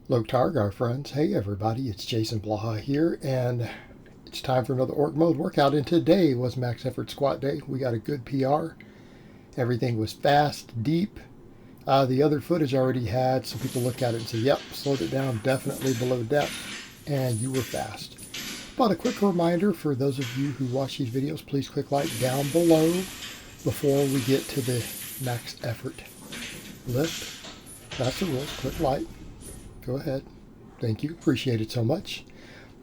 Hello, Targar friends. Hey everybody, it's Jason Blaha here, and it's time for another Orc Mode workout. And today was max effort squat day. We got a good PR. Everything was fast, deep. The other footage I already had, so people look at it and say, yep, slowed it down, definitely below depth, and you were fast. But a quick reminder for those of you who watch these videos, please click like down below before we get to the max effort lift. That's the rules. Click like. Go ahead. Thank you. Appreciate it so much.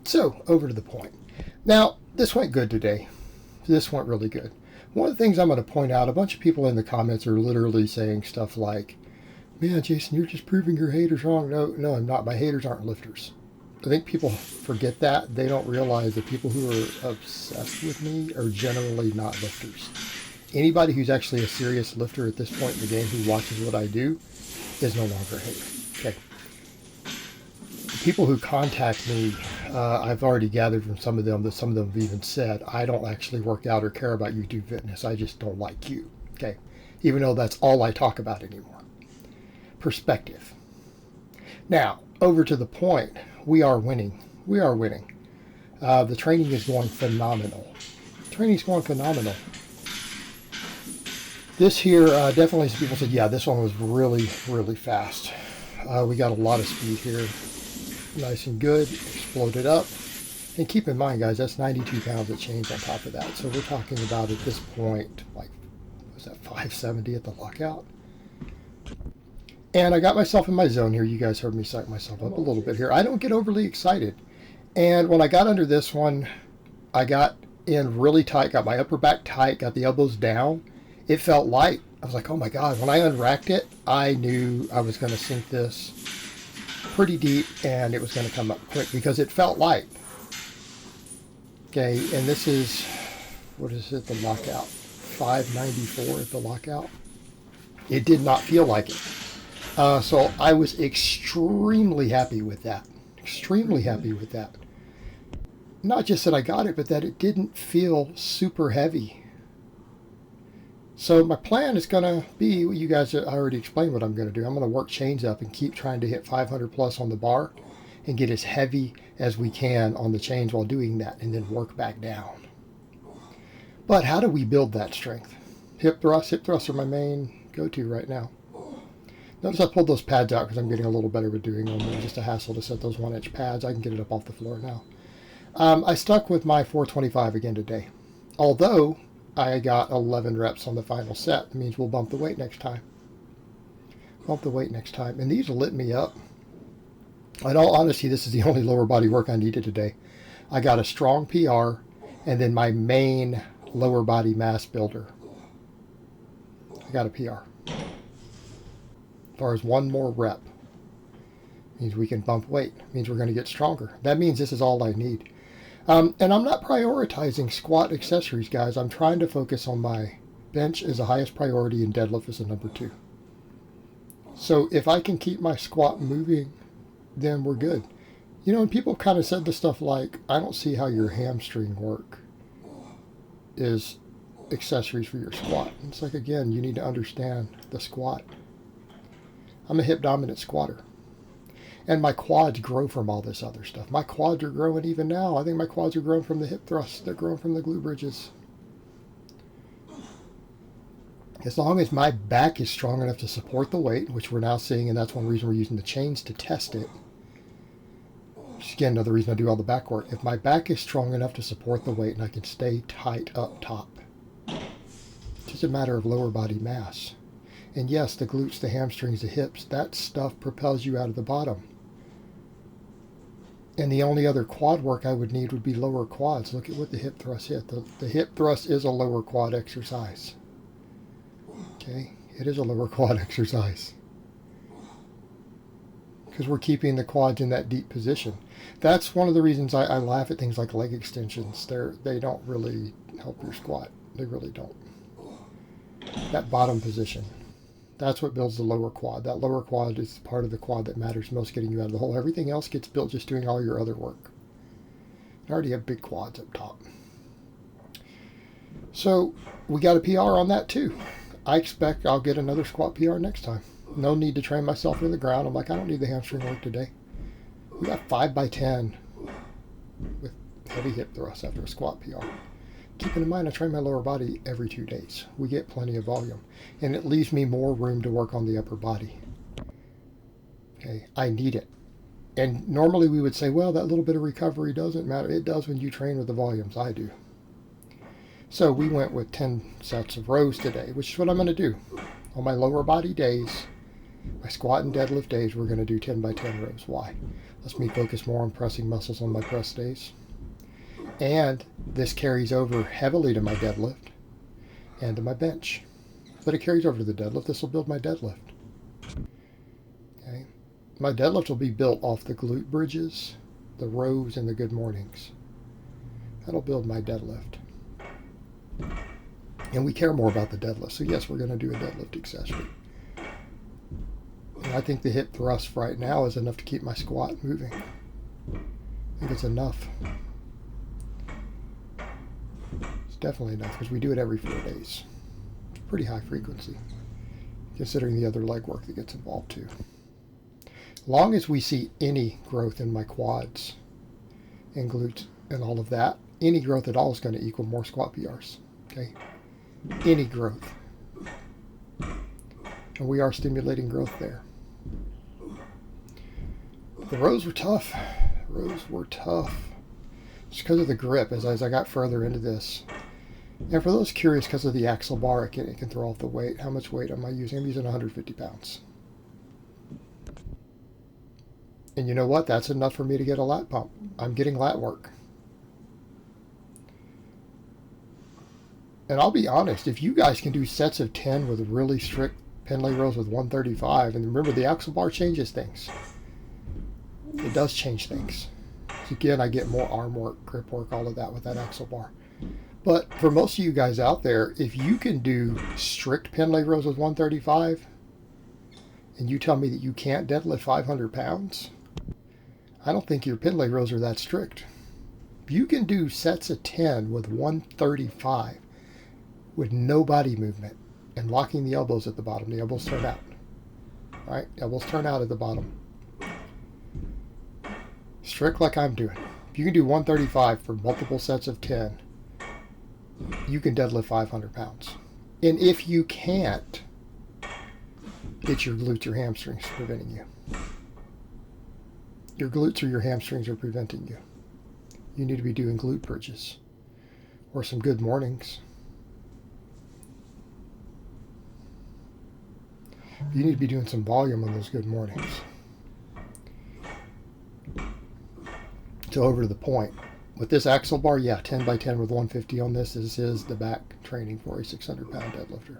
So, over to the point. Now, this went good today. This went really good. One of the things I'm going to point out, a bunch of people in the comments are literally saying stuff like, man, Jason, you're just proving your haters wrong. No, I'm not. My haters aren't lifters. I think people forget that. They don't realize that people who are obsessed with me are generally not lifters. Anybody who's actually a serious lifter at this point in the game who watches what I do is no longer a hater. Okay. People who contact me, I've already gathered from some of them that some of them have even said, I don't actually work out or care about YouTube fitness. I just don't like you. Okay. Even though that's all I talk about anymore. Perspective. Now, over to the point. We are winning. We are winning. The training is going phenomenal. Training's going phenomenal. This here, definitely some people said, yeah, this one was really, really fast. We got a lot of speed here. Nice and good, exploded up. And keep in mind, guys, that's 92 pounds of change on top of that. So we're talking about, at this point, like, was that 570 at the lockout? And I got myself in my zone here. You guys heard me psych myself up a little bit here. I don't get overly excited. And when I got under this one, I got in really tight, got my upper back tight, got the elbows down. It felt light. I was like, oh my God. When I unracked it, I knew I was going to sink this pretty deep and it was going to come up quick because it felt light. Okay, and this is, what is it, the lockout? 594 at the lockout. It did not feel like it. So I was extremely happy with that. Extremely happy with that. Not just that I got it, but that it didn't feel super heavy. So my plan is going to be, you guys already explained what I'm going to do. I'm going to work chains up and keep trying to hit 500 plus on the bar and get as heavy as we can on the chains while doing that and then work back down. But how do we build that strength? Hip thrusts are my main go-to right now. Notice I pulled those pads out because I'm getting a little better with doing them. It's just a hassle to set those 1-inch pads. I can get it up off the floor now. I stuck with my 425 again today. Although I got 11 reps on the final set. It means we'll bump the weight next time. Bump the weight next time. And these lit me up. In all honesty, this is the only lower body work I needed today. I got a strong PR and then my main lower body mass builder. I got a PR. As far as one more rep. Means we can bump weight. Means we're going to get stronger. That means this is all I need. And I'm not prioritizing squat accessories, guys. I'm trying to focus on my bench as the highest priority and deadlift as a number 2. So if I can keep my squat moving, then we're good. You know, and people kind of said the stuff like, I don't see how your hamstring work is accessories for your squat. It's like, again, you need to understand the squat. I'm a hip dominant squatter. And my quads grow from all this other stuff. My quads are growing even now. I think my quads are growing from the hip thrusts. They're growing from the glute bridges. As long as my back is strong enough to support the weight, which we're now seeing, and that's one reason we're using the chains to test it. Which is, again, another reason I do all the back work. If my back is strong enough to support the weight and I can stay tight up top, it's just a matter of lower body mass. And yes, the glutes, the hamstrings, the hips, that stuff propels you out of the bottom. And the only other quad work I would need would be lower quads. Look at what the hip thrust hit. The hip thrust is a lower quad exercise. Okay, it is a lower quad exercise. Because we're keeping the quads in that deep position. That's one of the reasons I laugh at things like leg extensions. They don't really help your squat. They really don't. That bottom position. That's what builds the lower quad. That lower quad is part of the quad that matters most, getting you out of the hole. Everything else gets built just doing all your other work. I already have big quads up top. So we got a PR on that too. I expect I'll get another squat PR next time. No need to train myself in the ground. I'm like, I don't need the hamstring work today. We got 5 by 10 with heavy hip thrust after a squat PR. Keeping in mind, I train my lower body every 2 days. We get plenty of volume, and it leaves me more room to work on the upper body. Okay, I need it. And normally we would say, well, that little bit of recovery doesn't matter. It does when you train with the volumes I do. So we went with 10 sets of rows today, which is what I'm going to do. On my lower body days, my squat and deadlift days, we're going to do 10 by 10 rows. Why? Lets me focus more on pressing muscles on my press days. And this carries over heavily to my deadlift and to my bench. But it carries over to the deadlift. This will build my deadlift. Okay. My deadlift will be built off the glute bridges, the rows, and the good mornings. That'll build my deadlift. And we care more about the deadlift. So yes, we're going to do a deadlift accessory. And I think the hip thrust right now is enough to keep my squat moving. I think it's enough. It's definitely enough because we do it every 4 days. It's pretty high frequency, considering the other leg work that gets involved too. Long as we see any growth in my quads and glutes and all of that, any growth at all is going to equal more squat PRs. Okay? Any growth. And we are stimulating growth there. The rows were tough. Rows were tough. Just because of the grip as I got further into this. And for those curious, because of the axle bar, it can throw off the weight. How much weight am I using? I'm using 150 pounds. And you know what? That's enough for me to get a lat pump. I'm getting lat work. And I'll be honest, if you guys can do sets of 10 with really strict Pendlay rows with 135, and remember the axle bar changes things. It does change things. So again, I get more arm work, grip work, all of that with that axle bar. But for most of you guys out there, if you can do strict Pendlay rows with 135, and you tell me that you can't deadlift 500 pounds, I don't think your Pendlay rows are that strict. If you can do sets of 10 with 135 with no body movement and locking the elbows at the bottom, the elbows turn out. All right, elbows turn out at the bottom. Strict like I'm doing. If you can do 135 for multiple sets of 10, you can deadlift 500 pounds. And if you can't, it's your glutes or hamstrings preventing you. Your glutes or your hamstrings are preventing you. You need to be doing glute bridges or some good mornings. You need to be doing some volume on those good mornings. So over to the point. With this axle bar, yeah, 10 by 10 with 150 on this. This is the back training for a 600-pound deadlifter.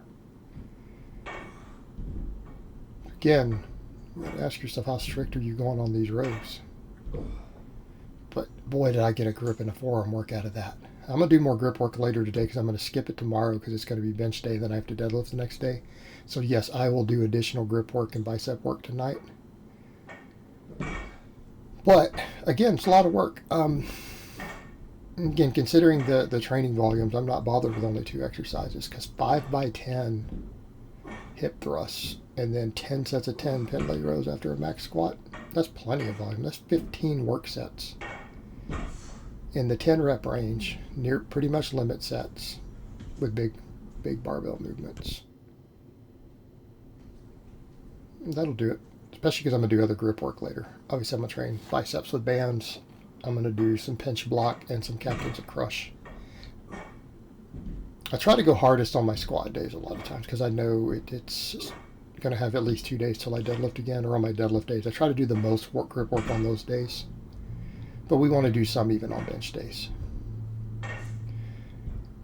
Again, you got to ask yourself, how strict are you going on these rows? But boy, did I get a grip and a forearm work out of that. I'm going to do more grip work later today because I'm going to skip it tomorrow because it's going to be bench day. Then I have to deadlift the next day. So yes, I will do additional grip work and bicep work tonight. But again, it's a lot of work. Again, considering the training volumes, I'm not bothered with only 2 exercises because 5 by 10 hip thrusts and then 10 sets of 10 Pendlay rows after a max squat, that's plenty of volume. That's 15 work sets in the 10 rep range, near pretty much limit sets with big barbell movements. That'll do it, especially because I'm going to do other grip work later. Obviously, I'm going to train biceps with bands. I'm going to do some pinch block and some captains of crush. I try to go hardest on my squat days a lot of times because I know it's going to have at least 2 days till I deadlift again, or on my deadlift days. I try to do the most grip work on those days. But we want to do some even on bench days.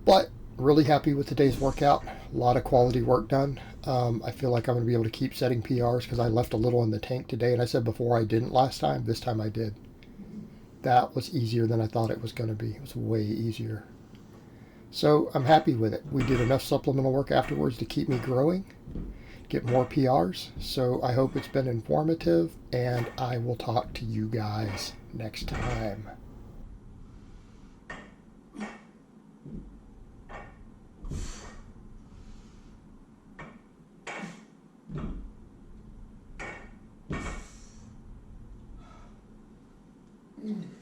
But really happy with today's workout. A lot of quality work done. I feel like I'm going to be able to keep setting PRs because I left a little in the tank today. And I said before I didn't last time. This time I did. That was easier than I thought it was going to be. It was way easier. So I'm happy with it. We did enough supplemental work afterwards to keep me growing, get more PRs. So I hope it's been informative, and I will talk to you guys next time. Mm.